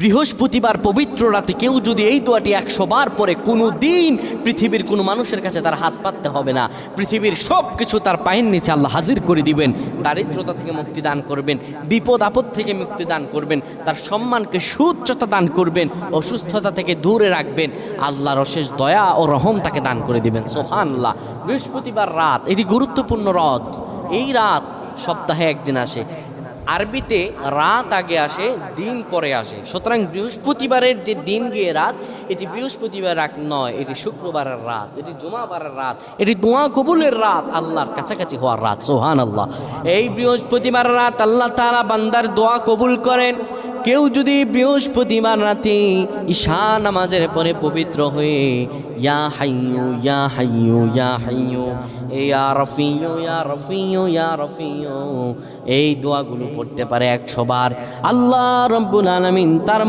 বৃহস্পতিবার পবিত্র রাতে কেউ যদি এই দোয়াটি 100 বার পরে কোনো দিন পৃথিবীর কোনো মানুষের কাছে তার হাত পাততে হবে না। পৃথিবীর সব কিছু তার পায়ের নিচে আল্লাহ হাজির করে দিবেন। দারিদ্রতা থেকে মুক্তি দান করবেন, বিপদ আপদ থেকে মুক্তি দান করবেন, তার সম্মানকে সুউচ্চতা দান করবেন, অসুস্থতা থেকে দূরে রাখবেন। আল্লাহর অশেষ দয়া ও রহম তাকে দান করে দিবেন। সুবহানাল্লাহ। বৃহস্পতিবার রাত এটি গুরুত্বপূর্ণ রাত। এই রাত সপ্তাহে একদিন আসে। আরবিতে রাত আগে আসে, দিন পরে আসে। সুতরাং বৃহস্পতিবারের যে দিন গিয়ে রাত, এটি বৃহস্পতিবার রাত নয়, এটি শুক্রবারের রাত, এটি জুমাবারের রাত, এটি দোয়া কবুলের রাত, আল্লাহর কাছাকাছি হওয়ার রাত। সুবহানাল্লাহ। এই বৃহস্পতিবার রাত আল্লাহ তাআলা বান্দার দোয়া কবুল করেন। কেউ যদি বৃহস্পতিবার রাতে ঈশা নামাজের পরে পবিত্র হয়ে ইয়া হাইয়ু ইয়া হাইয়ু ইয়া হাইয়ু ইয়া রফিয়ু ইয়া রফিয়ু ইয়া রফিয়ু এই দোয়াগুলো পড়তে পারে 100 বার, আল্লাহ রাব্বুল আলামিন তার